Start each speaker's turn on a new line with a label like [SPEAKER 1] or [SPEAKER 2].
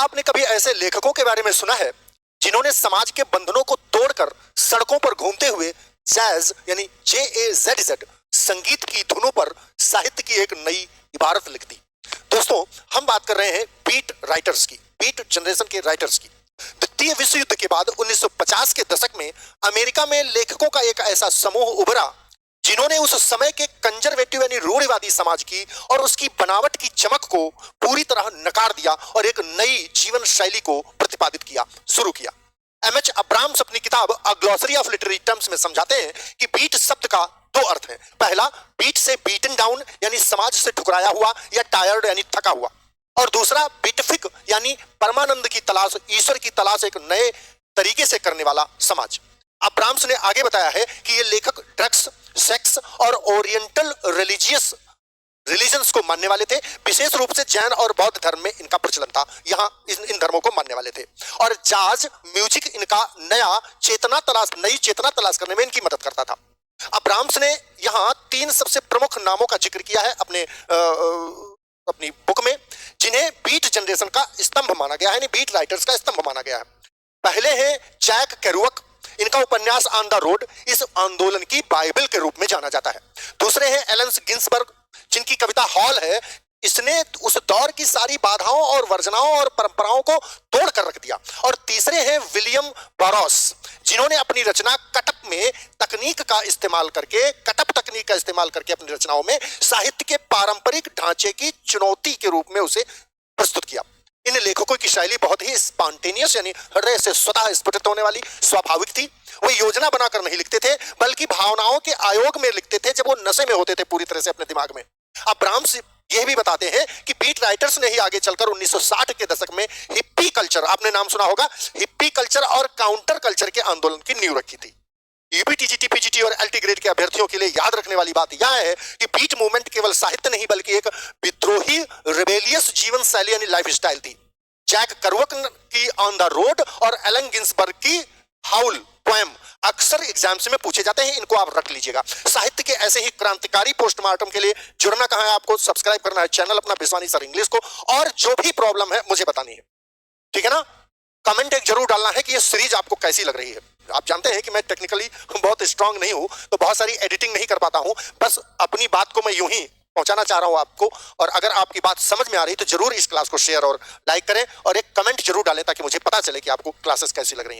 [SPEAKER 1] आपने कभी ऐसे लेखकों के बारे में सुना है जिन्होंने समाज के बंधनों को तोड़कर सड़कों पर घूमते हुए जैज यानी JAZZ संगीत की धुनों पर साहित्य की एक नई इबारत लिख दी। दोस्तों, हम बात कर रहे हैं बीट राइटर्स की, बीट जनरेशन के राइटर्स की। द्वितीय विश्व युद्ध के बाद 1950 के दशक में अमेरिका में लेखकों का एक ऐसा समूह उभरा जिन्होंने उस समय के कंजर्वेटिव यानी रूढ़िवादी समाज की और उसकी बनावट की चमक को पूरी तरह नकार दिया और एक नई जीवन शैली को प्रतिपादित किया शुरू किया। MH अब्राम्स अपनी किताब अ ग्लॉसरी ऑफ लिटरेरी टर्म्स में समझाते हैं कि बीट शब्द का दो अर्थ है। पहला, बीट से बीटन डाउन यानी समाज से ठुकराया हुआ या टायर्ड यानी थका हुआ, और दूसरा बीटिफिक यानी परमानंद की तलाश, ईश्वर की तलाश एक नए तरीके से करने वाला समाज। अब्राम्स ने आगे बताया है कि ये लेखक ड्रग्स, सेक्स और ओरिएंटल रिलीजन्स को मानने वाले थे। विशेष रूप से जैन और बौद्ध धर्म में इनका प्रचलन था, यहाँ इन धर्मों को मानने वाले थे। और जाज म्यूजिक इनका नई चेतना तलाश करने में इनकी मदद करता था। अब्राम्स ने यहाँ 3 सबसे प्रमुख नामों का जिक्र किया है अपनी बुक में, जिन्हें बीट जनरेशन का स्तंभ माना गया है, यानी बीट राइटर्स का स्तंभ माना गया है। पहले हैं जैक केरुअक, इनका उपन्यास ऑन द रोड इस आंदोलन की बाइबल के रूप में जाना जाता है। दूसरे हैं एलन गिन्सबर्ग, जिनकी कविता हॉल है, इसने उस दौर की सारी बाधाओं और वर्जनाओं और परंपराओं को तोड़ कर रख दिया। और तीसरे हैं विलियम बरोस, जिन्होंने अपनी रचना कटअप तकनीक का इस्तेमाल करके अपनी रचनाओं में साहित्य के पारंपरिक ढांचे की चुनौती के रूप में उसे प्रस्तुत किया। इन लेखकों की शैली बहुत ही स्पॉन्टेनियस यानी हृदय से स्वतः स्फुटित होने वाली स्वाभाविक थी। वो योजना बनाकर नहीं लिखते थे, बल्कि भावनाओं के आयोग में लिखते थे जब वो नशे में होते थे पूरी तरह से अपने दिमाग में। अब्राम्स यह भी बताते हैं कि बीट राइटर्स ने ही आगे चलकर 1960 के दशक में हिप्पी कल्चर, आपने नाम सुना होगा, हिप्पी कल्चर और काउंटर कल्चर के आंदोलन की नींव रखी थी। यूपी, टीजीटी, पीजीटी और LT ग्रेड के अभ्यर्थियों के लिए याद रखने वाली बात यह है कि बीट मूवमेंट केवल साहित्य नहीं बल्कि एक विद्रोही रिबेलियस जीवन शैली यानी लाइफ स्टाइल थी। जैक केरुअक की ऑन द रोड और एलन गिन्सबर्ग की हाउल पोएम अक्सर एग्जाम्स में पूछे जाते हैं, इनको आप रख लीजिएगा। साहित्य के ऐसे ही क्रांतिकारी पोस्टमार्टम के लिए जुड़ना कहाँ है, आपको सब्सक्राइब करना है चैनल अपना बिस्वानी सर इंग्लिश को, और जो भी प्रॉब्लम है मुझे बतानी है, ठीक है ना। कमेंट एक जरूर डालना है कि ये सीरीज आपको कैसी लग रही है। आप जानते हैं कि मैं टेक्निकली बहुत स्ट्रांग नहीं हूं, तो बहुत सारी एडिटिंग नहीं कर पाता हूं, बस अपनी बात को मैं यूं ही पहुंचाना चाह रहा हूं आपको। और अगर आपकी बात समझ में आ रही तो जरूर इस क्लास को शेयर और लाइक करें और एक कमेंट जरूर डालें ताकि मुझे पता चले कि आपको क्लासेस कैसी लग रही हैं।